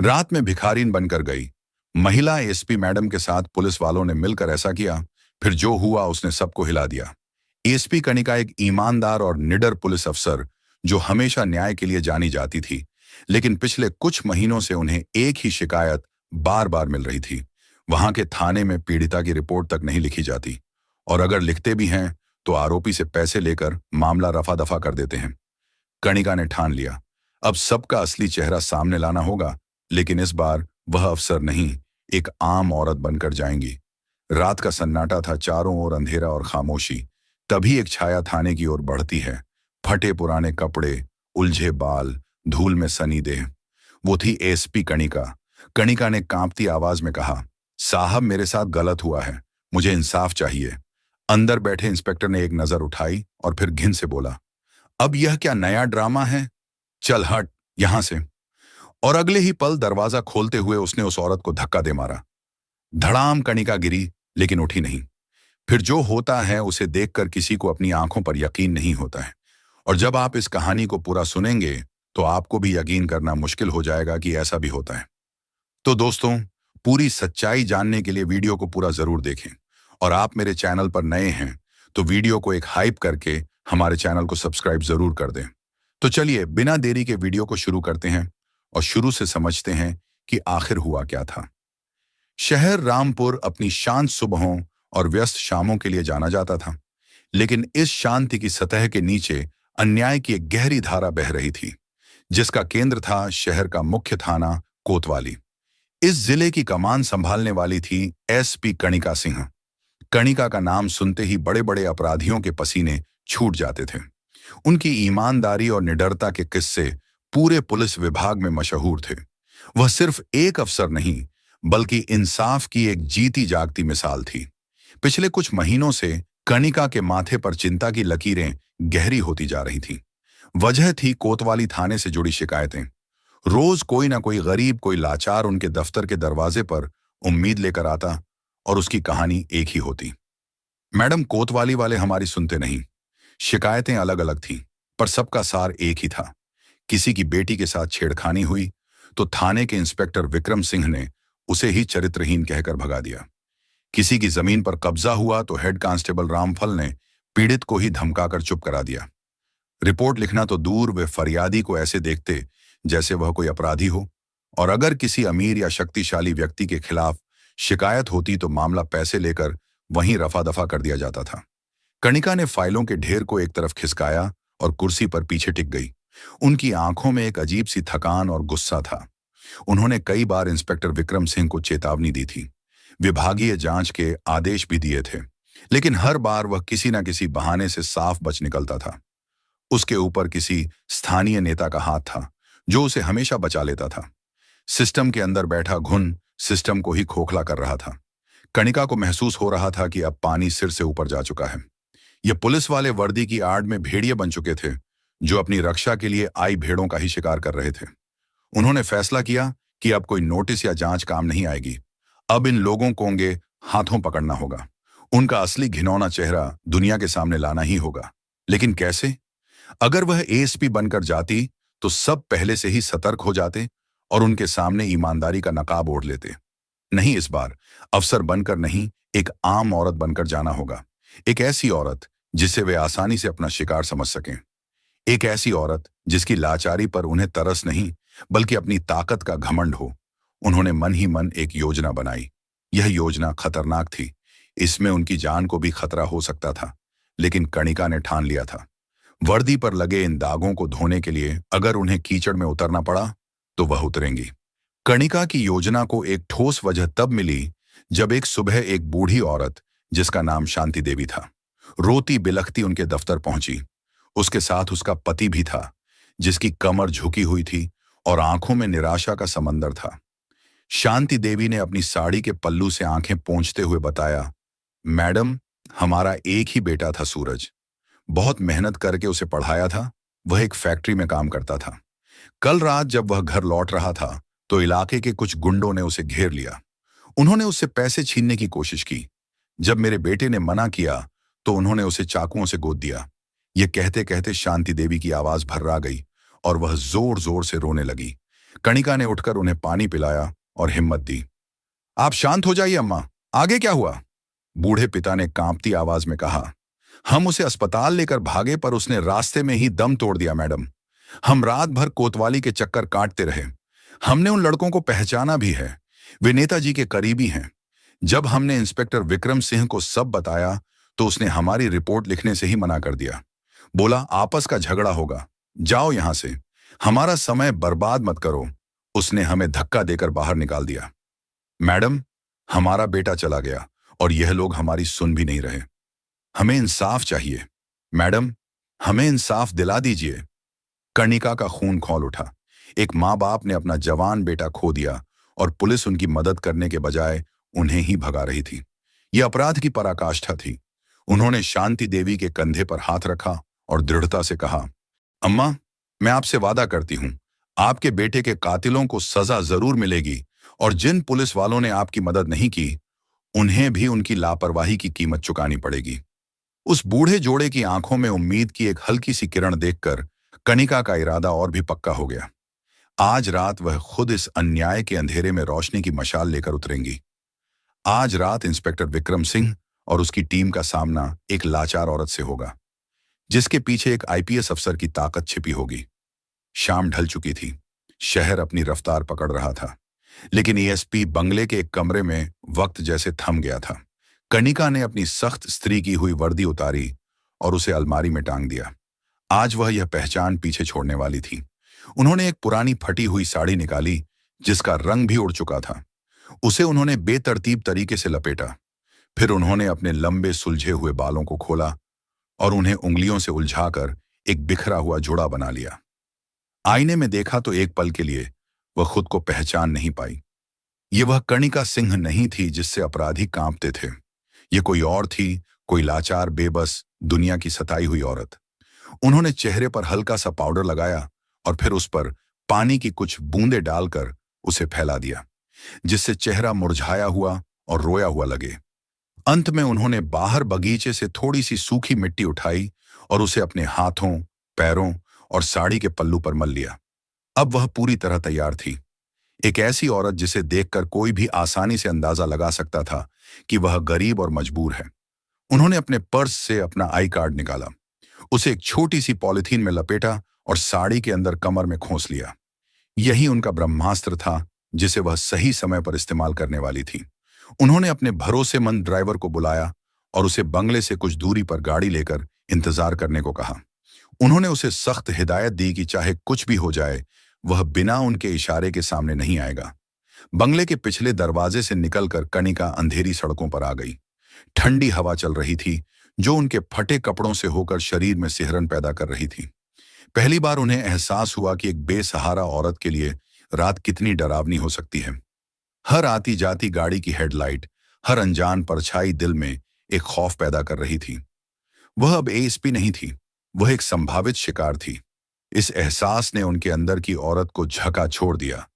रात में भिखारीन बनकर गई। महिला एसपी मैडम के साथ पुलिस वालों ने मिलकर ऐसा किया। फिर जो हुआ उसने सबको हिला दिया। एसपी कनिका एक ईमानदार और निडर पुलिस अफसर जो हमेशा न्याय के लिए जानी जाती थी, लेकिन पिछले कुछ महीनों से उन्हें एक ही शिकायत बार बार मिल रही थी। वहां के थाने में पीड़िता की रिपोर्ट तक नहीं लिखी जाती, और अगर लिखते भी हैं तो आरोपी से पैसे लेकर मामला रफा दफा कर देते हैं। कणिका ने ठान लिया, अब सबका असली चेहरा सामने लाना होगा, लेकिन इस बार वह अफसर नहीं, एक आम औरत बनकर जाएंगी। रात का सन्नाटा था, चारों ओर अंधेरा और खामोशी। तभी एक छाया थाने की ओर बढ़ती है। फटे पुराने कपड़े, उलझे बाल, धूल में सनी देह। वो थी एसपी कणिका। कणिका ने कांपती आवाज में कहा, साहब मेरे साथ गलत हुआ है, मुझे इंसाफ चाहिए। अंदर बैठे इंस्पेक्टर ने एक नजर उठाई और फिर घिन से बोला, अब यह क्या नया ड्रामा है? चल हट यहां से। और अगले ही पल दरवाजा खोलते हुए उसने उस औरत को धक्का दे मारा। धड़ाम कणिका गिरी, लेकिन उठी नहीं। फिर जो होता है उसे देखकर किसी को अपनी आंखों पर यकीन नहीं होता है, और जब आप इस कहानी को पूरा सुनेंगे तो आपको भी यकीन करना मुश्किल हो जाएगा कि ऐसा भी होता है। तो दोस्तों, पूरी सच्चाई जानने के लिए वीडियो को पूरा जरूर देखें, और आप मेरे चैनल पर नए हैं तो वीडियो को एक हाइप करके हमारे चैनल को सब्सक्राइब जरूर कर दें। तो चलिए बिना देरी के वीडियो को शुरू करते हैं और शुरू से समझते हैं कि आखिर हुआ क्या था। शहर रामपुर अपनी शांत सुबहों और व्यस्त शामों के लिए जाना जाता था, लेकिन इस शांति की सतह के नीचे अन्याय की एक गहरी धारा बह रही थी, जिसका केंद्र था शहर का मुख्य थाना कोतवाली। इस जिले की कमान संभालने वाली थी एसपी कणिका सिंह। कणिका का नाम सुनते ही बड़े बड़े अपराधियों के पसीने छूट जाते थे। उनकी ईमानदारी और निडरता के किस्से पूरे पुलिस विभाग में मशहूर थे। वह सिर्फ एक अफसर नहीं, बल्कि इंसाफ की एक जीती जागती मिसाल थी। पिछले कुछ महीनों से कणिका के माथे पर चिंता की लकीरें गहरी होती जा रही थीं। वजह थी कोतवाली थाने से जुड़ी शिकायतें। रोज कोई ना कोई गरीब, कोई लाचार उनके दफ्तर के दरवाजे पर उम्मीद लेकर आता, और उसकी कहानी एक ही होती, मैडम कोतवाली वाले हमारी सुनते नहीं। शिकायतें अलग अलग थीं, पर सबका सार एक ही था। किसी की बेटी के साथ छेड़खानी हुई तो थाने के इंस्पेक्टर विक्रम सिंह ने उसे ही चरित्रहीन कहकर भगा दिया। किसी की जमीन पर कब्जा हुआ तो हेड कांस्टेबल रामफल ने पीड़ित को ही धमकाकर चुप करा दिया। रिपोर्ट लिखना तो दूर, वे फरियादी को ऐसे देखते जैसे वह कोई अपराधी हो, और अगर किसी अमीर या शक्तिशाली व्यक्ति के खिलाफ शिकायत होती तो मामला पैसे लेकर वहीं रफा दफा कर दिया जाता था। कणिका ने फाइलों के ढेर को एक तरफ खिसकाया और कुर्सी पर पीछे टिक गई। उनकी आंखों में एक अजीब सी थकान और गुस्सा था। उन्होंने कई बार इंस्पेक्टर विक्रम सिंह को चेतावनी दी थी, विभागीय जांच के आदेश भी दिए थे, लेकिन हर बार वह किसी न किसी बहाने से साफ बच निकलता था। उसके ऊपर किसी स्थानीय नेता का हाथ था जो उसे हमेशा बचा लेता था। सिस्टम के अंदर बैठा घुन सिस्टम को ही खोखला कर रहा था। कणिका को महसूस हो रहा था कि अब पानी सिर से ऊपर जा चुका है। ये पुलिस वाले वर्दी की आड़ में भेड़िए बन चुके थे, जो अपनी रक्षा के लिए आई भेड़ों का ही शिकार कर रहे थे। उन्होंने फैसला किया कि अब कोई नोटिस या जांच काम नहीं आएगी। अब इन लोगों को उनके हाथों पकड़ना होगा। उनका असली घिनौना चेहरा दुनिया के सामने लाना ही होगा। लेकिन कैसे? अगर वह एएसपी बनकर जाती तो सब पहले से ही सतर्क हो जाते और उनके सामने ईमानदारी का नकाब ओढ़ लेते। नहीं, इस बार अफसर बनकर नहीं, एक आम औरत बनकर जाना होगा। एक ऐसी औरत जिसे वे आसानी से अपना शिकार समझ सकें। एक ऐसी औरत जिसकी लाचारी पर उन्हें तरस नहीं, बल्कि अपनी ताकत का घमंड हो। उन्होंने मन ही मन एक योजना बनाई। यह योजना खतरनाक थी। इसमें उनकी जान को भी खतरा हो सकता था, लेकिन कणिका ने ठान लिया था, वर्दी पर लगे इन दागों को धोने के लिए अगर उन्हें कीचड़ में उतरना पड़ा तो वह उतरेंगी। कणिका की योजना को एक ठोस वजह तब मिली जब एक सुबह एक बूढ़ी औरत, जिसका नाम शांति देवी था, रोती बिलखती उनके दफ्तर पहुंची। उसके साथ उसका पति भी था, जिसकी कमर झुकी हुई थी और आंखों में निराशा का समंदर था। शांति देवी ने अपनी साड़ी के पल्लू से आंखें पोंछते हुए बताया, मैडम, हमारा एक ही बेटा था सूरज। बहुत मेहनत करके उसे पढ़ाया था। वह एक फैक्ट्री में काम करता था। कल रात जब वह घर लौट रहा था तो इलाके के कुछ गुंडों ने उसे घेर लिया। उन्होंने उससे पैसे छीनने की कोशिश की। जब मेरे बेटे ने मना किया तो उन्होंने उसे चाकुओं से गोद दिया। ये कहते कहते शांति देवी की आवाज भर्रा गई और वह जोर जोर से रोने लगी। कणिका ने उठकर उन्हें पानी पिलाया और हिम्मत दी। आप शांत हो जाइए अम्मा, आगे क्या हुआ? बूढ़े पिता ने कांपती आवाज में कहा। हम उसे अस्पताल लेकर भागे पर उसने रास्ते में ही दम तोड़ दिया मैडम। हम रात भर कोतवाली के चक्कर काटते रहे। हमने उन लड़कों को पहचाना भी है, वे नेताजी के करीबी हैं। जब हमने इंस्पेक्टर विक्रम सिंह को सब बताया तो उसने हमारी रिपोर्ट लिखने से ही मना कर दिया। बोला आपस का झगड़ा होगा, जाओ यहां से, हमारा समय बर्बाद मत करो। उसने हमें धक्का देकर बाहर निकाल दिया। मैडम, हमारा बेटा चला गया और यह लोग हमारी सुन भी नहीं रहे। हमें इंसाफ चाहिए मैडम, हमें इंसाफ दिला दीजिए। कर्णिका का खून खौल उठा। एक माँ बाप ने अपना जवान बेटा खो दिया और पुलिस उनकी मदद करने के बजाय उन्हें ही भगा रही थी। यह अपराध की पराकाष्ठा थी। उन्होंने शांति देवी के कंधे पर हाथ रखा और दृढ़ता से कहा, अम्मा, मैं आपसे वादा करती हूं, आपके बेटे के कातिलों को सजा जरूर मिलेगी और जिन पुलिस वालों ने आपकी मदद नहीं की, उन्हें भी उनकी लापरवाही की कीमत चुकानी पड़ेगी। उस बूढ़े जोड़े की आंखों में उम्मीद की एक हल्की सी किरण देखकर कणिका का इरादा और भी पक्का हो गया। आज रात वह खुद इस अन्याय के अंधेरे में रोशनी की मशाल लेकर उतरेंगी। आज रात इंस्पेक्टर विक्रम सिंह और उसकी टीम का सामना एक लाचार औरत से होगा, जिसके पीछे एक आईपीएस अफसर की ताकत छिपी होगी। शाम ढल चुकी थी। शहर अपनी रफ्तार पकड़ रहा था, लेकिन एएसपी बंगले के एक कमरे में वक्त जैसे थम गया था। कणिका ने अपनी सख्त स्त्री की हुई वर्दी उतारी और उसे अलमारी में टांग दिया। आज वह यह पहचान पीछे छोड़ने वाली थी। उन्होंने एक पुरानी फटी हुई साड़ी निकाली जिसका रंग भी उड़ चुका था। उसे उन्होंने बेतरतीब तरीके से लपेटा। फिर उन्होंने अपने लंबे सुलझे हुए बालों को खोला और उन्हें उंगलियों से उलझाकर एक बिखरा हुआ जुड़ा बना लिया। आईने में देखा तो एक पल के लिए वह खुद को पहचान नहीं पाई। ये वह कणिका सिंह नहीं थी जिससे अपराधी कांपते थे। ये कोई और थी, कोई लाचार बेबस दुनिया की सताई हुई औरत। उन्होंने चेहरे पर हल्का सा पाउडर लगाया और फिर उस पर पानी की कुछ बूंदें डालकर उसे फैला दिया, जिससे चेहरा मुरझाया हुआ और रोया हुआ लगे। अंत में उन्होंने बाहर बगीचे से थोड़ी सी सूखी मिट्टी उठाई और उसे अपने हाथों, पैरों और साड़ी के पल्लू पर मल लिया। अब वह पूरी तरह तैयार थी। एक ऐसी औरत जिसे देखकर कोई भी आसानी से अंदाजा लगा सकता था कि वह गरीब और मजबूर है। उन्होंने अपने पर्स से अपना आई कार्ड निकाला, उसे एक छोटी सी पॉलिथीन में लपेटा और साड़ी के अंदर कमर में खोस लिया। यही उनका ब्रह्मास्त्र था जिसे वह सही समय पर इस्तेमाल करने वाली थी। उन्होंने अपने भरोसेमंद ड्राइवर को बुलाया और उसे बंगले से कुछ दूरी पर गाड़ी लेकर इंतजार करने को कहा। उन्होंने उसे सख्त हिदायत दी कि चाहे कुछ भी हो जाए, वह बिना उनके इशारे के सामने नहीं आएगा। बंगले के पिछले दरवाजे से निकलकर कणिका अंधेरी सड़कों पर आ गई। ठंडी हवा चल रही थी जो उनके फटे कपड़ों से होकर शरीर में सिहरन पैदा कर रही थी। पहली बार उन्हें एहसास हुआ कि एक बेसहारा औरत के लिए रात कितनी डरावनी हो सकती है। हर आती जाती गाड़ी की हेडलाइट, हर अनजान परछाई दिल में एक खौफ पैदा कर रही थी। वह अब एएसपी नहीं थी, वह एक संभावित शिकार थी। इस एहसास ने उनके अंदर की औरत को झका छोड़ दिया,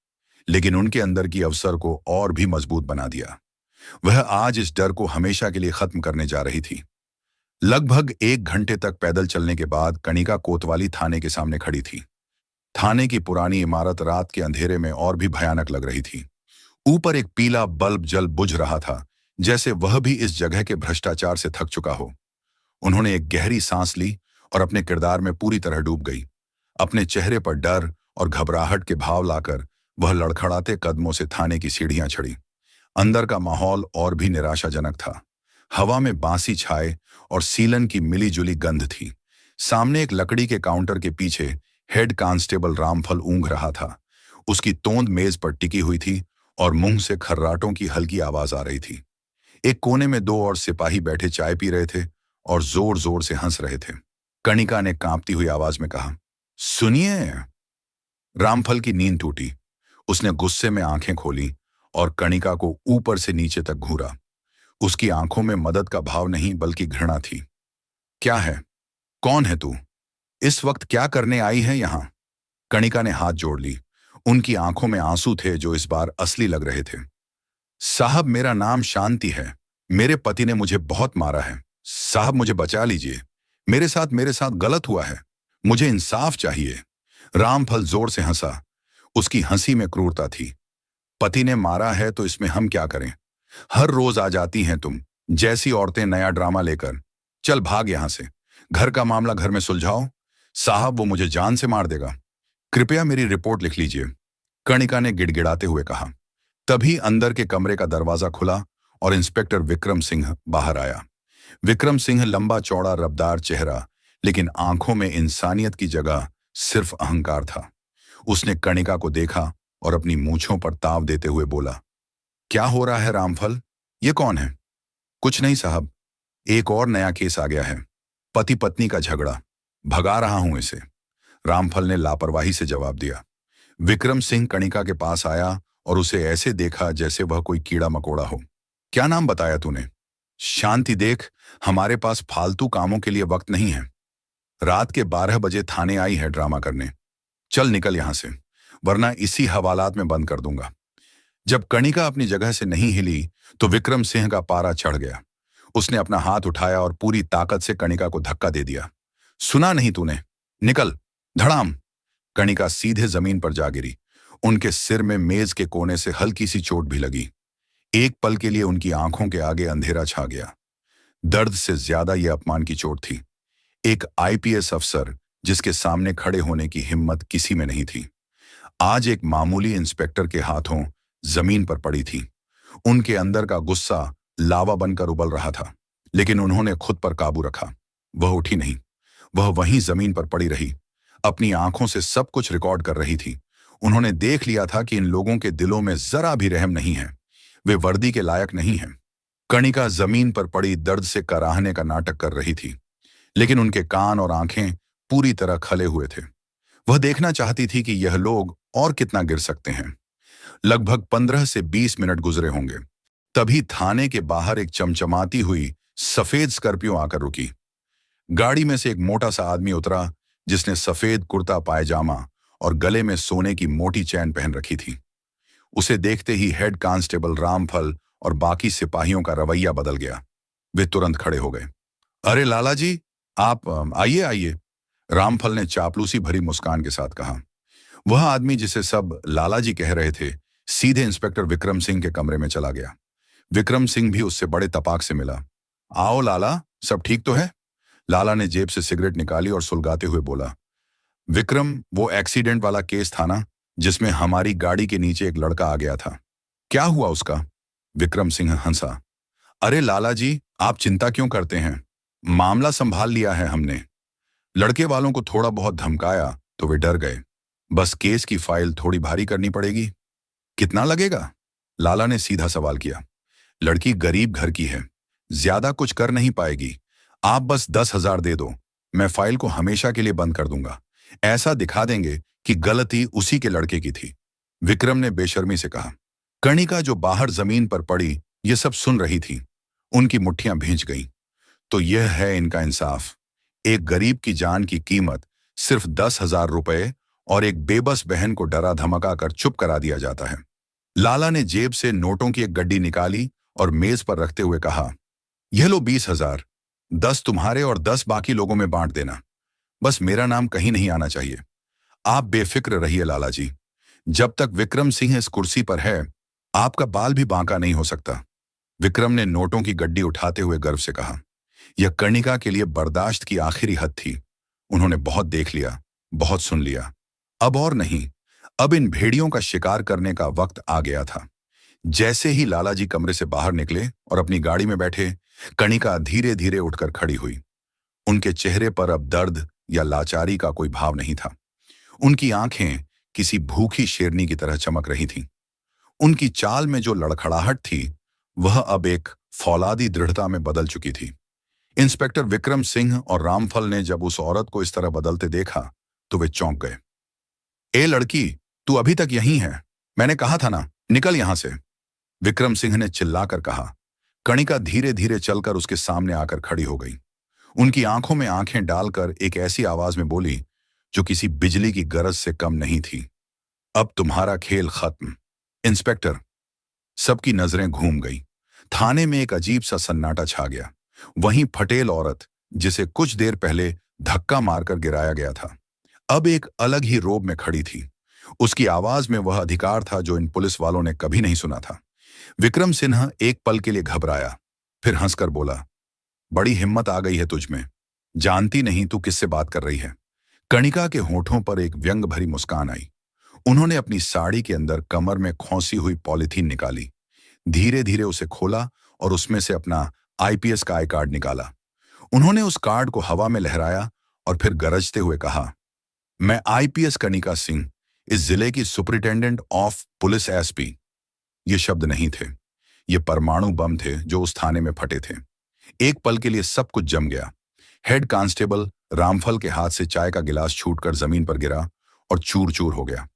लेकिन उनके अंदर की अफसर को और भी मजबूत बना दिया। वह आज इस डर को हमेशा के लिए खत्म करने जा रही थी। लगभग 1 घंटे तक पैदल चलने के बाद कणिका कोतवाली थाने के सामने खड़ी थी। थाने की पुरानी इमारत रात के अंधेरे में और भी भयानक लग रही थी। ऊपर एक पीला बल्ब जल बुझ रहा था, जैसे वह भी इस जगह के भ्रष्टाचार से थक चुका हो। उन्होंने एक गहरी सांस ली और अपने किरदार में पूरी तरह डूब गई। अपने चेहरे पर डर और घबराहट के भाव लाकर वह लड़खड़ाते कदमों से थाने की सीढ़ियां चढ़ी। अंदर का माहौल और भी निराशाजनक था। हवा में बांसी छाए और सीलन की मिलीजुली गंध थी। सामने एक लकड़ी के काउंटर के पीछे हेड कांस्टेबल रामफल ऊँघ रहा था। उसकी तोंद मेज पर टिकी हुई थी और मुंह से खर्राटों की हल्की आवाज आ रही थी। एक कोने में 2 और सिपाही बैठे चाय पी रहे थे और जोर जोर से हंस रहे थे। कणिका ने कांपती हुई आवाज में कहा, सुनिए। रामफल की नींद टूटी। उसने गुस्से में आंखें खोली और कणिका को ऊपर से नीचे तक घूरा। उसकी आंखों में मदद का भाव नहीं बल्कि घृणा थी। क्या है? कौन है तू? इस वक्त क्या करने आई है यहां? कणिका ने हाथ जोड़ ली। उनकी आंखों में आंसू थे जो इस बार असली लग रहे थे। साहब, मेरा नाम शांति है। मेरे पति ने मुझे बहुत मारा है। साहब, मुझे बचा लीजिए। मेरे साथ गलत हुआ है। मुझे इंसाफ चाहिए। रामफल जोर से हंसा। उसकी हंसी में क्रूरता थी। पति ने मारा है तो इसमें हम क्या करें? हर रोज आ जाती हैं तुम जैसी औरतें नया ड्रामा लेकर। चल भाग यहां से। घर का मामला घर में सुलझाओ। साहब वो मुझे जान से मार देगा। कृपया मेरी रिपोर्ट लिख लीजिए, कर्णिका ने गिड़गिड़ाते हुए कहा। तभी अंदर के कमरे का दरवाजा खुला और इंस्पेक्टर विक्रम सिंह बाहर आया। विक्रम सिंह लंबा चौड़ा रबदार चेहरा, लेकिन आंखों में इंसानियत की जगह सिर्फ अहंकार था। उसने कर्णिका को देखा और अपनी मूंछों पर ताव देते हुए बोला, क्या हो रहा है रामफल? ये कौन है? कुछ नहीं साहब, एक और नया केस आ गया है। पति पत्नी का झगड़ा, भगा रहा हूं इसे, रामफल ने लापरवाही से जवाब दिया। विक्रम सिंह कर्णिका के पास आया और उसे ऐसे देखा जैसे वह कोई कीड़ा मकोड़ा हो। क्या नाम बताया तूने? शांति देख, हमारे पास फालतू कामों के लिए वक्त नहीं है। रात के 12 बजे थाने आई है ड्रामा करने। चल निकल यहां से, वरना इसी हवालात में बंद कर दूंगा। जब कर्णिका अपनी जगह से नहीं हिली तो विक्रम सिंह का पारा चढ़ गया। उसने अपना हाथ उठाया और पूरी ताकत से कर्णिका को धक्का दे दिया। सुना नहीं तूने? निकल! धड़ाम! कर्णिका सीधे जमीन पर जा गिरी। उनके सिर में मेज के कोने से हल्की सी चोट भी लगी। एक पल के लिए उनकी आंखों के आगे अंधेरा छा गया। दर्द से ज्यादा यह अपमान की चोट थी। एक आईपीएस अफसर जिसके सामने खड़े होने की हिम्मत किसी में नहीं थी, आज एक मामूली इंस्पेक्टर के हाथों जमीन पर पड़ी थी। उनके अंदर का गुस्सा लावा बनकर उबल रहा था, लेकिन उन्होंने खुद पर काबू रखा। वह उठी नहीं, वह वहीं जमीन पर पड़ी रही, अपनी आंखों से सब कुछ रिकॉर्ड कर रही थी। उन्होंने देख लिया था कि इन लोगों के दिलों में जरा भी रहम नहीं है, वे वर्दी के लायक नहीं हैं। कर्णिका जमीन पर पड़ी दर्द से कराहने का नाटक कर रही थी, लेकिन उनके कान और आंखें पूरी तरह खले हुए थे। वह देखना चाहती थी कि यह लोग और कितना गिर सकते हैं। लगभग 15 से 20 मिनट गुजरे होंगे, तभी थाने के बाहर एक चमचमाती हुई सफेद स्कॉर्पियो आकर रुकी। गाड़ी में से एक मोटा सा आदमी उतरा जिसने सफेद कुर्ता पायजामा और गले में सोने की मोटी चैन पहन रखी थी। उसे देखते ही हेड कांस्टेबल रामफल और बाकी सिपाहियों का रवैया बदल गया। वे तुरंत खड़े हो गए। अरे लाला जी, आप आइए आइए, रामफल ने चापलूसी भरी मुस्कान के साथ कहा। वह आदमी जिसे सब लाला जी कह रहे थे सीधे इंस्पेक्टर विक्रम सिंह के कमरे में चला गया। विक्रम सिंह भी उससे बड़े तपाक से मिला। आओ लाला, सब ठीक तो है? लाला ने जेब से सिगरेट निकाली और सुलगाते हुए बोला। विक्रम, वो एक्सीडेंट वाला केस था ना, जिसमें हमारी गाड़ी के नीचे एक लड़का आ गया था, क्या हुआ उसका? विक्रम सिंह हंसा। अरे लाला जी, आप चिंता क्यों करते हैं, मामला संभाल लिया है हमने। लड़के वालों को थोड़ा बहुत धमकाया तो वे डर गए। बस केस की फाइल थोड़ी भारी करनी पड़ेगी। कितना लगेगा? लाला ने सीधा सवाल किया। लड़की गरीब घर की है, ज्यादा कुछ कर नहीं पाएगी। आप बस 10,000 दे दो, मैं फाइल को हमेशा के लिए बंद कर दूंगा। ऐसा दिखा देंगे कि गलती उसी के लड़के की थी, विक्रम ने बेशर्मी से कहा। कर्णिका जो बाहर जमीन पर पड़ी ये सब सुन रही थी, उनकी मुट्ठियां भींच गईं। तो यह है इनका इंसाफ। एक गरीब की जान की कीमत सिर्फ 10,000 रुपए और एक बेबस बहन को डरा धमका कर चुप करा दिया जाता है। लाला ने जेब से नोटों की एक गड्डी निकाली और मेज पर रखते हुए कहा, यह लो 20,000, 10 तुम्हारे और 10 बाकी लोगों में बांट देना। बस मेरा नाम कहीं नहीं आना चाहिए। आप बेफिक्र रहिए लाला जी, जब तक विक्रम सिंह इस कुर्सी पर है आपका बाल भी बांका नहीं हो सकता। विक्रम ने नोटों की गड्डी उठाते हुए गर्व से कहा। यह कर्णिका के लिए बर्दाश्त की आखिरी हद थी। उन्होंने बहुत देख लिया, बहुत सुन लिया, अब और नहीं। अब इन भेड़ियों का शिकार करने का वक्त आ गया था। जैसे ही लाला जी कमरे से बाहर निकले और अपनी गाड़ी में बैठे, कर्णिका धीरे धीरे उठकर खड़ी हुई। उनके चेहरे पर अब दर्द या लाचारी का कोई भाव नहीं था। उनकी आंखें किसी भूखी शेरनी की तरह चमक रही थीं। उनकी चाल में जो लड़खड़ाहट थी वह अब एक फौलादी दृढ़ता में बदल चुकी थी। इंस्पेक्टर विक्रम सिंह और रामफल ने जब उस औरत को इस तरह बदलते देखा तो वे चौंक गए। ए लड़की, तू अभी तक यहीं है? मैंने कहा था ना, निकल यहां से, विक्रम सिंह ने चिल्लाकर कहा। कर्णिका धीरे धीरे चलकर उसके सामने आकर खड़ी हो गई। उनकी आंखों में आंखें डालकर एक ऐसी आवाज में बोली जो किसी बिजली की गरज से कम नहीं थी, अब तुम्हारा खेल खत्म। इंस्पेक्टर, सबकी नजरें घूम गई। थाने में एक अजीब सा सन्नाटा छा गया। वहीं पटेल औरत, जिसे कुछ देर पहले धक्का मारकर गिराया गया था, अब एक अलग ही रोब में खड़ी थी। उसकी आवाज में वह अधिकार था जो इन पुलिस वालों ने कभी नहीं सुना था। विक्रम सिन्हा एक पल के लिए घबराया, फिर हंसकर बोला, बड़ी हिम्मत आ गई है तुझ में। जानती नहीं तू किससे बात कर रही है। कणिका के होठों पर एक व्यंग भरी मुस्कान आई। उन्होंने अपनी साड़ी के अंदर कमर में खोसी हुई पॉलिथीन निकाली, धीरे धीरे उसे खोला और उसमें से अपना आईपीएस का आई कार्ड निकाला। उन्होंने उस कार्ड को हवा में लहराया और फिर गरजते हुए कहा, मैं आईपीएस कणिका सिंह, इस जिले की सुपरिटेंडेंट ऑफ पुलिस एसपी। ये शब्द नहीं थे, ये परमाणु बम थे जो उस थाने में फटे थे। एक पल के लिए सब कुछ जम गया। हेड कांस्टेबल रामफल के हाथ से चाय का गिलास छूटकर जमीन पर गिरा और चूर चूर हो गया।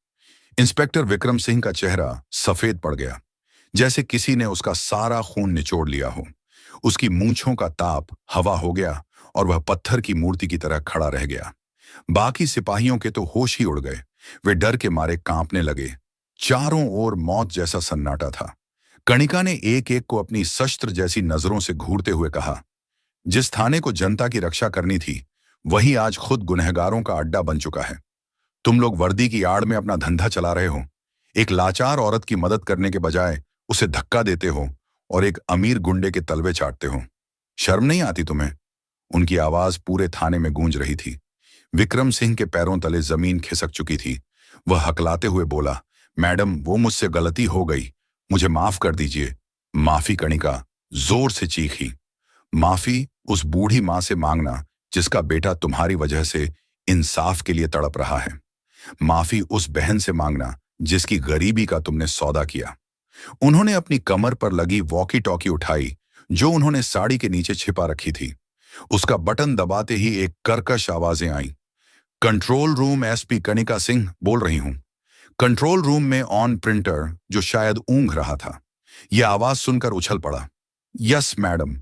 इंस्पेक्टर विक्रम सिंह का चेहरा सफेद पड़ गया, जैसे किसी ने उसका सारा खून निचोड़ लिया हो। उसकी मूंछों का ताप हवा हो गया और वह पत्थर की मूर्ति की तरह खड़ा रह गया। बाकी सिपाहियों के तो होश ही उड़ गए। वे डर के मारे कांपने लगे। चारों ओर मौत जैसा सन्नाटा था। कणिका ने एक एक को अपनी शस्त्र जैसी नजरों से घूरते हुए कहा, जिस थाने को जनता की रक्षा करनी थी, वही आज खुद गुनहगारों का अड्डा बन चुका है। तुम लोग वर्दी की आड़ में अपना धंधा चला रहे हो। एक लाचार औरत की मदद करने के बजाय उसे धक्का देते हो और एक अमीर गुंडे के तलवे चाटते हो। शर्म नहीं आती तुम्हें? उनकी आवाज पूरे थाने में गूंज रही थी। विक्रम सिंह के पैरों तले जमीन खिसक चुकी थी। वह हकलाते हुए बोला, मैडम, वो मुझसे गलती हो गई, मुझे माफ कर दीजिए। माफी? कणिका जोर से चीखी। माफी उस बूढ़ी मां से मांगना जिसका बेटा तुम्हारी वजह से इंसाफ के लिए तड़प रहा है। माफी उस बहन से मांगना जिसकी गरीबी का तुमने सौदा किया। उन्होंने अपनी कमर पर लगी वॉकी टॉकी उठाई जो उन्होंने साड़ी के नीचे छिपा रखी थी। उसका बटन दबाते ही एक कर्कश आवाजें आईं। कंट्रोल रूम, एसपी कणिका सिंह बोल रही हूं। कंट्रोल रूम में ऑन प्रिंटर, जो शायद ऊंघ रहा था, यह आवाज सुनकर उछल पड़ा। Yes madam.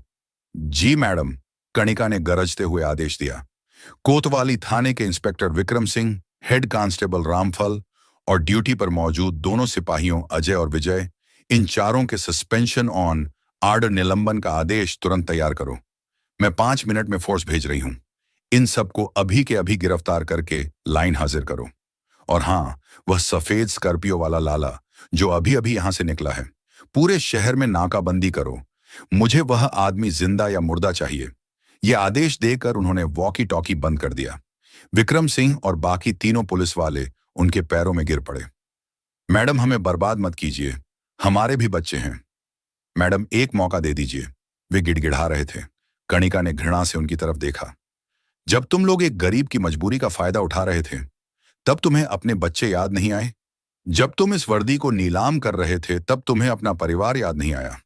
जी मैडम, कणिका ने गरजते हुए आदेश दिया। कोतवाली थाने के inspector Vikram Singh, head constable Ramphal और ड्यूटी पर मौजूद दोनों सिपाहियों अजय और विजय, इन चारों के सस्पेंशन ऑन आर्डर निलंबन का आदेश तुरंत तैयार करो। मैं 5 मिनट में फोर्स भेज रही हूं। इन सबको अभी के अभी गिरफ्तार करके लाइन हाजिर करो। और हां, वह सफेद स्कॉर्पियो वाला लाला जो अभी अभी यहां से निकला है, पूरे शहर में नाकाबंदी करो। मुझे वह आदमी जिंदा या मुर्दा चाहिए। यह आदेश देकर उन्होंने वॉकी टॉकी बंद कर दिया। विक्रम सिंह और बाकी तीनों पुलिस वाले उनके पैरों में गिर पड़े। मैडम, हमें बर्बाद मत कीजिए, हमारे भी बच्चे हैं। मैडम, एक मौका दे दीजिए। वे गिड़गिड़ा रहे थे। कणिका ने घृणा से उनकी तरफ देखा। जब तुम लोग एक गरीब की मजबूरी का फायदा उठा रहे थे, तब तुम्हें अपने बच्चे याद नहीं आए? जब तुम इस वर्दी को नीलाम कर रहे थे, तब तुम्हें अपना परिवार याद नहीं आया?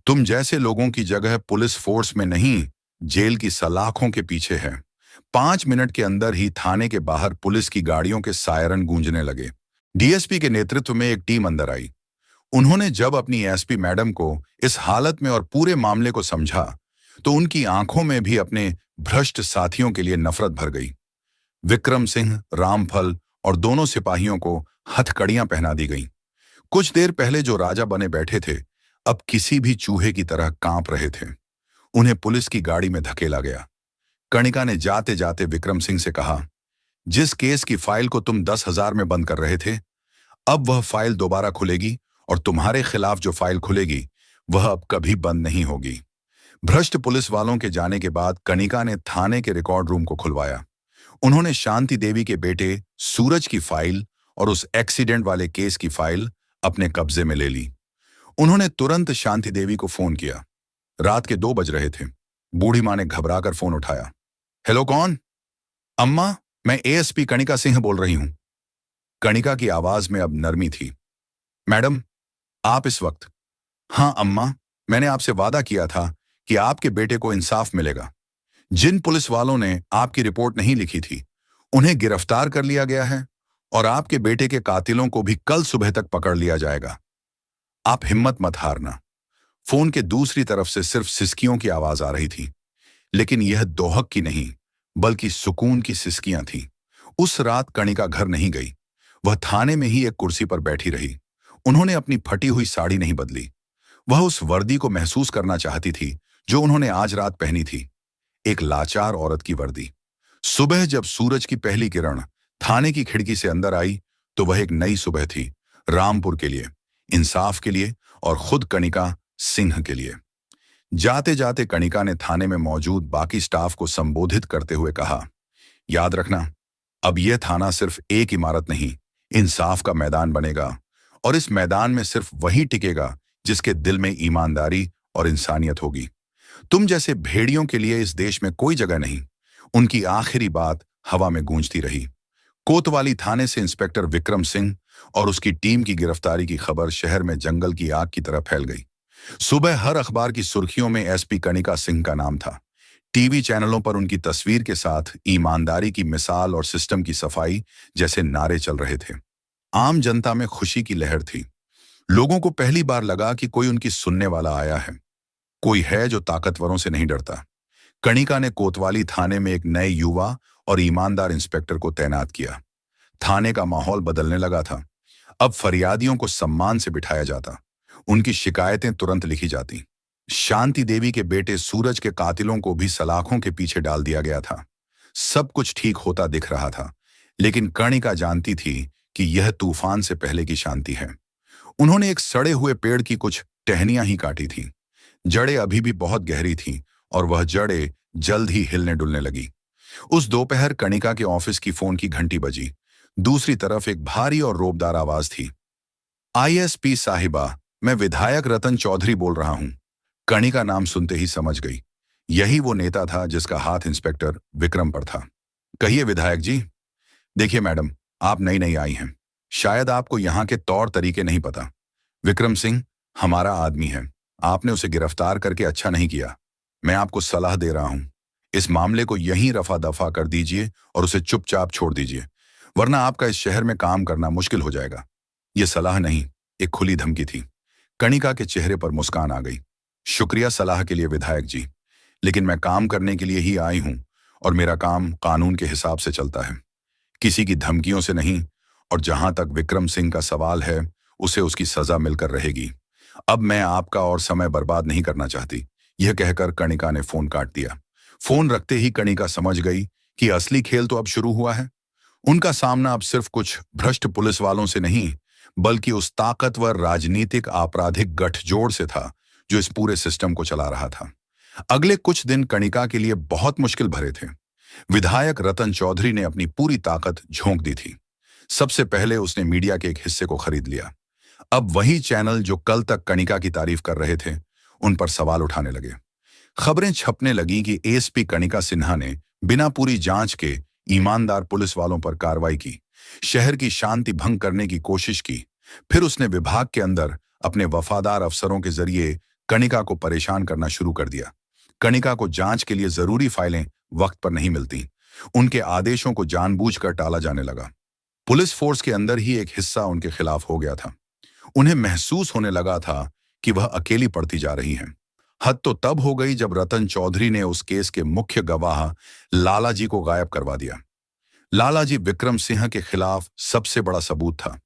तुम जैसे लोगों की जगह पुलिस फोर्स में नहीं, जेल की सलाखों के पीछे है। 5 मिनट के अंदर ही थाने के बाहर पुलिस की गाड़ियों के सायरन गूंजने लगे। डीएसपी के नेतृत्व में एक टीम अंदर आई। उन्होंने जब अपनी एसपी मैडम को इस हालत में और पूरे मामले को समझा, तो उनकी आंखों में भी अपने भ्रष्ट साथियों के लिए नफरत भर गई। विक्रम सिंह, रामफल और दोनों सिपाहियों को हथकड़ियां पहना दी गईं। कुछ देर पहले जो राजा बने बैठे थे, अब किसी भी चूहे की तरह कांप रहे थे। उन्हें पुलिस की गाड़ी में धकेला गया। कणिका ने जाते जाते विक्रम सिंह से कहा, जिस केस की फाइल को तुम 10,000 में बंद कर रहे थे, अब वह फाइल दोबारा खुलेगी और तुम्हारे खिलाफ जो फाइल खुलेगी वह अब कभी बंद नहीं होगी। भ्रष्ट पुलिस वालों के जाने के बाद कणिका ने थाने के रिकॉर्ड रूम को खुलवाया। उन्होंने शांति देवी के बेटे सूरज की फाइल और उस एक्सीडेंट वाले केस की फाइल अपने कब्जे में ले ली। उन्होंने तुरंत शांति देवी को फोन किया। रात के 2 बज रहे थे। बूढ़ी मां ने घबराकर फोन उठाया। हेलो, कौन? अम्मा, मैं एएसपी कणिका सिंह बोल रही हूं। कणिका की आवाज में अब नरमी थी। मैडम, आप इस वक्त? हाँ अम्मा, मैंने आपसे वादा किया था कि आपके बेटे को इंसाफ मिलेगा। जिन पुलिस वालों ने आपकी रिपोर्ट नहीं लिखी थी, उन्हें गिरफ्तार कर लिया गया है और आपके बेटे के कातिलों को भी कल सुबह तक पकड़ लिया जाएगा। आप हिम्मत मत हारना। फोन के दूसरी तरफ से सिर्फ सिसकियों की आवाज आ रही थी, लेकिन यह दोहक की नहीं, बल्कि सुकून की सिसकियां थीं। उस रात कणिका घर नहीं गई। वह थाने में ही एक कुर्सी पर बैठी रही। उन्होंने अपनी फटी हुई साड़ी नहीं बदली। वह उस वर्दी को महसूस करना चाहती थी जो उन्होंने आज रात पहनी थी, एक लाचार औरत की वर्दी। सुबह जब सूरज की पहली किरण थाने की खिड़की से अंदर आई, तो वह एक नई सुबह थी, रामपुर के लिए, इंसाफ के लिए और खुद कणिका सिंह के लिए। जाते जाते कणिका ने थाने में मौजूद बाकी स्टाफ को संबोधित करते हुए कहा, याद रखना, अब यह थाना सिर्फ एक इमारत नहीं, इंसाफ का मैदान बनेगा, और इस मैदान में सिर्फ वही टिकेगा जिसके दिल में ईमानदारी और इंसानियत होगी। तुम जैसे भेड़ियों के लिए इस देश में कोई जगह नहीं। उनकी आखिरी बात हवा में गूंजती रही। कोतवाली थाने से इंस्पेक्टर विक्रम सिंह और उसकी टीम की गिरफ्तारी की खबर शहर में जंगल की आग की तरह फैल गई। सुबह हर अखबार की सुर्खियों में एसपी कणिका सिंह का नाम था। टीवी चैनलों पर उनकी तस्वीर के साथ ईमानदारी की मिसाल और सिस्टम की सफाई जैसे नारे चल रहे थे। आम जनता में खुशी की लहर थी। लोगों को पहली बार लगा कि कोई उनकी सुनने वाला आया है, कोई है जो ताकतवरों से नहीं डरता। कणिका ने कोतवाली थाने में एक नए युवा और ईमानदार इंस्पेक्टर को तैनात किया। थाने का माहौल बदलने लगा था। अब फरियादियों को सम्मान से बिठाया जाता, उनकी शिकायतें तुरंत लिखी जाती। शांति देवी के बेटे सूरज के कातिलों को भी सलाखों के पीछे डाल दिया गया था। सब कुछ ठीक होता दिख रहा था, लेकिन कणिका जानती थी कि यह तूफान से पहले की शांति है। उन्होंने एक सड़े हुए पेड़ की कुछ टहनियां ही काटी थी। जड़ें अभी भी बहुत गहरी थीं और वह जड़ें जल्द ही हिलने डुलने लगी। उस दोपहर कणिका के ऑफिस की फोन की घंटी बजी। दूसरी तरफ एक भारी और रोबदार आवाज थी। आईएसपी साहिबा, मैं विधायक रतन चौधरी बोल रहा हूं। कणिका नाम सुनते ही समझ गई, यही वो नेता था जिसका हाथ इंस्पेक्टर विक्रम पर था। कहिए विधायक जी। देखिए मैडम, आप नई नई आई हैं, शायद आपको यहाँ के तौर तरीके नहीं पता। विक्रम सिंह हमारा आदमी है, आपने उसे गिरफ्तार करके अच्छा नहीं किया। मैं आपको सलाह दे रहा हूं, इस मामले को यहीं रफा दफा कर दीजिए और उसे चुपचाप छोड़ दीजिए, वरना आपका इस शहर में काम करना मुश्किल हो जाएगा। यह सलाह नहीं, एक खुली धमकी थी। कणिका के चेहरे पर मुस्कान आ गई। शुक्रिया सलाह के लिए विधायक जी, लेकिन मैं काम करने के लिए ही आई हूं और मेरा काम कानून के हिसाब से चलता है, किसी की धमकियों से नहीं। और जहां तक विक्रम सिंह का सवाल है, उसे उसकी सजा मिलकर रहेगी। अब मैं आपका और समय बर्बाद नहीं करना चाहती। यह कहकर कणिका ने फोन काट दिया। फोन रखते ही कणिका समझ गई कि असली खेल तो अब शुरू हुआ है। उनका सामना अब सिर्फ कुछ भ्रष्ट पुलिस वालों से नहीं, बल्कि उस ताकतवर राजनीतिक आपराधिक गठजोड़ से था जो इस पूरे सिस्टम को चला रहा था। अगले कुछ दिन कणिका के लिए बहुत मुश्किल भरे थे। विधायक रतन चौधरी ने अपनी पूरी ताकत झोंक दी थी। सबसे पहले उसने मीडिया के एक हिस्से को खरीद लिया। अब वही चैनल जो कल तक कणिका की तारीफ कर रहे थे, उन पर सवाल उठाने लगे। खबरें छपने लगी कि एसपी कणिका सिन्हा ने बिना पूरी जांच के ईमानदार पुलिस वालों पर कार्रवाई की, शहर की शांति भंग करने की कोशिश की। फिर उसने विभाग के अंदर अपने वफादार अफसरों के जरिए कणिका को परेशान करना शुरू कर दिया। कणिका को जांच के लिए जरूरी फाइलें वक्त पर नहीं मिलती, उनके आदेशों को जानबूझकर टाला जाने लगा। पुलिस फोर्स के अंदर ही एक हिस्सा उनके खिलाफ हो गया था। उन्हें महसूस होने लगा था कि वह अकेली पड़ती जा रही हैं। हद तो तब हो गई जब रतन चौधरी ने उस केस के मुख्य गवाह लालाजी को गायब करवा दिया। लालाजी विक्रम सिंह के खिलाफ सबसे बड़ा सबूत था।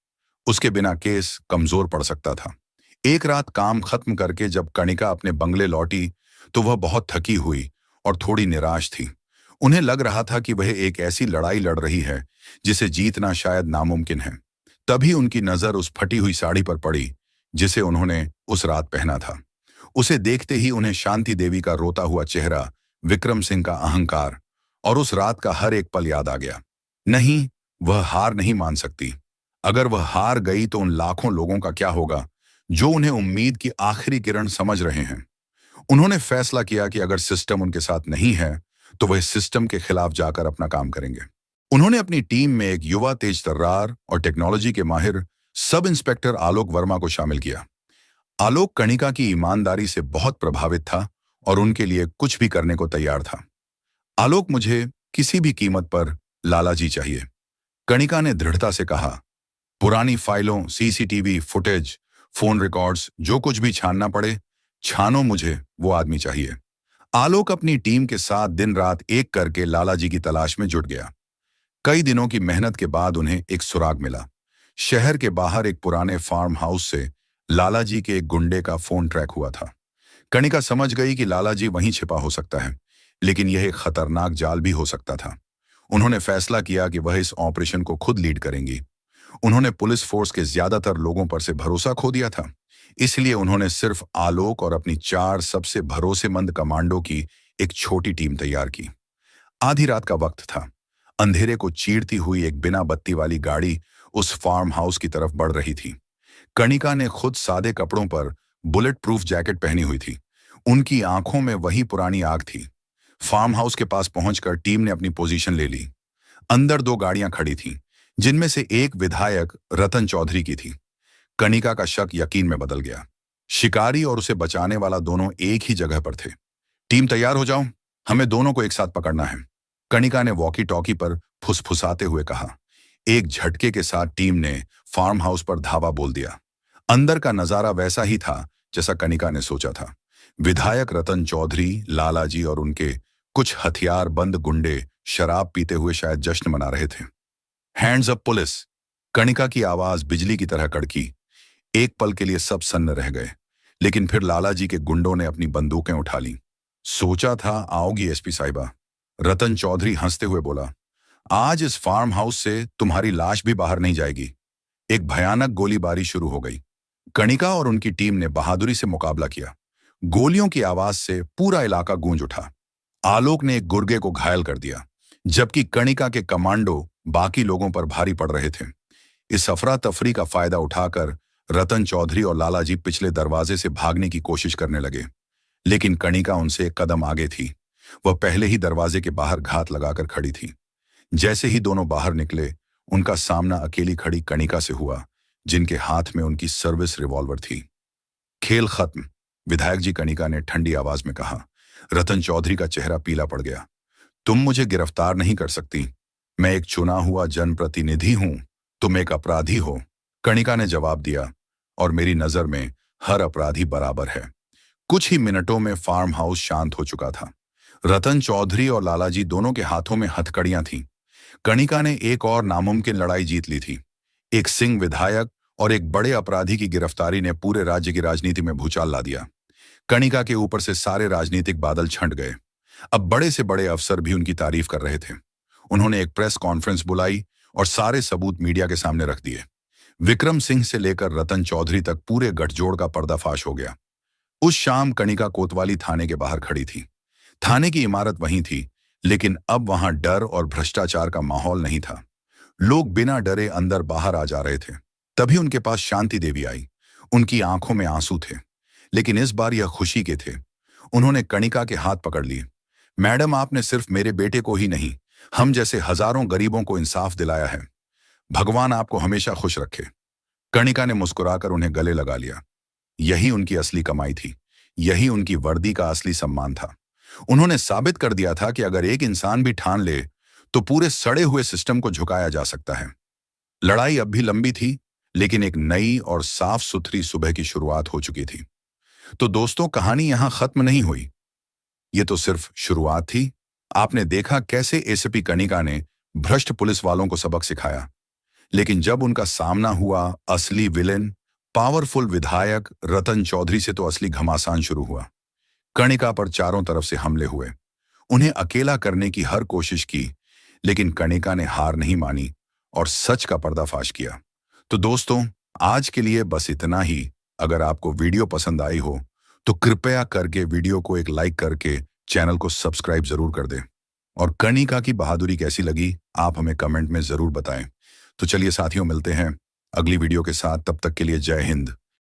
उसके बिना केस कमजोर पड़ सकता था। एक रात काम खत्म करके जब कणिका अपने बंगले लौटी, तो वह बहुत थकी हुई और थोड़ी निराश थी। उन्हें लग रहा था कि वह एक ऐसी लड़ाई लड़ रही है जिसे जीतना शायद नामुमकिन है। तभी उनकी नजर उस फटी हुई साड़ी पर पड़ी जिसे उन्होंने उस रात पहना था। उसे देखते ही उन्हें शांति देवी का रोता हुआ चेहरा, विक्रम सिंह का अहंकार और उस रात का हर एक पल याद आ गया। नहीं, वह हार नहीं मान सकती। अगर वह हार गई तो उन लाखों लोगों का क्या होगा जो उन्हें उम्मीद की आखिरी किरण समझ रहे हैं। उन्होंने फैसला किया कि अगर सिस्टम उनके साथ नहीं है तो वह सिस्टम के खिलाफ जाकर अपना काम करेंगे। उन्होंने अपनी टीम में एक युवा तेज तर्रार और टेक्नोलॉजी के माहिर सब इंस्पेक्टर आलोक वर्मा को शामिल किया। आलोक कणिका की ईमानदारी से बहुत प्रभावित था और उनके लिए कुछ भी करने को तैयार था। आलोक, मुझे किसी भी कीमत पर लालाजी चाहिए, कणिका ने दृढ़ता से कहा। पुरानी फाइलों, सीसीटीवी फुटेज, फोन रिकॉर्ड्स, जो कुछ भी छानना पड़े छानो, मुझे वो आदमी चाहिए। आलोक अपनी टीम के साथ दिन रात एक करके लालाजी की तलाश में जुट गया। कई दिनों की मेहनत के बाद उन्हें एक सुराग मिला। शहर के बाहर एक पुराने फार्म हाउस से लालाजी के एक गुंडे का फोन ट्रैक हुआ था। कणिका समझ गई कि लालाजी वहीं छिपा हो सकता है, लेकिन यह एक खतरनाक जाल भी हो सकता था। उन्होंने फैसला किया कि वह इस ऑपरेशन को खुद लीड करेंगी। उन्होंने पुलिस फोर्स के ज्यादातर लोगों पर से भरोसा खो दिया था। इसलिए उन्होंने सिर्फ आलोक और अपनी 4 सबसे भरोसेमंद कमांडो की एक छोटी टीम तैयार की। आधी रात का वक्त था। अंधेरे को चीरती हुई एक बिना बत्ती वाली गाड़ी उस फार्म हाउस की तरफ बढ़ रही थी। कणिका ने खुद सादे कपड़ों पर बुलेट प्रूफ जैकेट पहनी हुई थी। उनकी आंखों में वही पुरानी आग थी। फार्म हाउस के पास पहुंचकर टीम ने अपनी पोजीशन ले ली। अंदर 2 गाड़ियां खड़ी थीं, जिनमें से एक विधायक रतन चौधरी की थी। कणिका का शक यकीन में बदल गया। शिकारी और उसे बचाने वाला दोनों एक ही जगह पर थे। टीम तैयार हो जाओ, हमें दोनों को एक साथ पकड़ना है, कणिका ने वॉकी टॉकी पर फुसफुसाते हुए कहा। एक झटके के साथ टीम ने फार्म हाउस पर धावा बोल दिया। अंदर का नजारा वैसा ही था जैसा कणिका ने सोचा था। विधायक रतन चौधरी, लालाजी और उनके कुछ हथियार बंद गुंडे शराब पीते हुए शायद जश्न मना रहे थे। हैंड्स अप पुलिस, कणिका की आवाज बिजली की तरह कड़की। एक पल के लिए सब सन्न रह गए, लेकिन फिर लालाजी के गुंडों ने अपनी बंदूकें उठा लीं। सोचा था आओगी एसपी साहिबा, रतन चौधरी हंसते हुए बोला। आज इस फार्म हाउस से तुम्हारी लाश भी बाहर नहीं जाएगी। एक भयानक गोलीबारी शुरू हो गई। कणिका और उनकी टीम ने बहादुरी से मुकाबला किया। गोलियों की आवाज से पूरा इलाका गूंज उठा। आलोक ने एक गुर्गे को घायल कर दिया, जबकि कणिका के कमांडो बाकी लोगों पर भारी पड़ रहे थे। इस अफरा तफरी का फायदा उठाकर रतन चौधरी और लालाजी पिछले दरवाजे से भागने की कोशिश करने लगे, लेकिन कणिका उनसे एक कदम आगे थी। वह पहले ही दरवाजे के बाहर घात लगाकर खड़ी थी। जैसे ही दोनों बाहर निकले, उनका सामना अकेली खड़ी कणिका से हुआ, जिनके हाथ में उनकी सर्विस रिवॉल्वर थी। खेल खत्म, विधायक जी, कणिका ने ठंडी आवाज में कहा। रतन चौधरी का चेहरा पीला पड़ गया। तुम मुझे गिरफ्तार नहीं कर सकती। मैं एक चुना हुआ जनप्रतिनिधि हूं, तुम एक अपराधी हो, कणिका ने जवाब दिया। और मेरी नजर में हर अपराधी बराबर है। कुछ ही मिनटों में फार्म हाउस शांत हो चुका था। रतन चौधरी और लालाजी दोनों के हाथों में हथकड़ियां थीं। कणिका ने एक और नामुमकिन लड़ाई जीत ली थी। एक सिंह विधायक और एक बड़े अपराधी की गिरफ्तारी ने पूरे राज्य की राजनीति में भूचाल ला दिया। कणिका के ऊपर से सारे राजनीतिक बादल छंट गए। अब बड़े से बड़े अफसर भी उनकी तारीफ कर रहे थे। उन्होंने एक प्रेस कॉन्फ्रेंस बुलाई और सारे सबूत मीडिया के सामने रख दिए। विक्रम सिंह से लेकर रतन चौधरी तक पूरे गठजोड़ का पर्दाफाश हो गया। उस शाम कणिका कोतवाली थाने के बाहर खड़ी थी। थाने की इमारत वहीं थी, लेकिन अब वहां डर और भ्रष्टाचार का माहौल नहीं था। लोग बिना डरे अंदर बाहर आ जा रहे थे। तभी उनके पास शांति देवी आई। उनकी आंखों में आंसू थे, लेकिन इस बार यह खुशी के थे। उन्होंने कणिका के हाथ पकड़ लिए। मैडम, आपने सिर्फ मेरे बेटे को ही नहीं, हम जैसे हजारों गरीबों को इंसाफ दिलाया है। भगवान आपको हमेशा खुश रखे। कणिका ने मुस्कुराकर उन्हें गले लगा लिया। यही उनकी असली कमाई थी। यही उनकी वर्दी का असली सम्मान था। उन्होंने साबित कर दिया था कि अगर एक इंसान भी ठान ले तो पूरे सड़े हुए सिस्टम को झुकाया जा सकता है। लड़ाई अब भी लंबी थी, लेकिन एक नई और साफ सुथरी सुबह की शुरुआत हो चुकी थी। तो दोस्तों, कहानी यहां खत्म नहीं हुई। ये तो सिर्फ शुरुआत थी। आपने देखा कैसे एसीपी कणिका ने भ्रष्ट पुलिस वालों को सबक सिखाया, लेकिन जब उनका सामना हुआ असली विलेन, पावरफुल विधायक रतन चौधरी से, तो असली घमासान शुरू हुआ। कणिका पर चारों तरफ से हमले हुए। उन्हें अकेला करने की हर कोशिश की, लेकिन कणिका ने हार नहीं मानी और सच का पर्दाफाश किया। तो दोस्तों, आज के लिए बस इतना ही। अगर आपको वीडियो पसंद आई हो तो कृपया करके वीडियो को एक लाइक करके चैनल को सब्सक्राइब जरूर कर दें। और कणिका की बहादुरी कैसी लगी, आप हमें कमेंट में जरूर बताएं। तो चलिए साथियों, मिलते हैं अगली वीडियो के साथ। तब तक के लिए जय हिंद।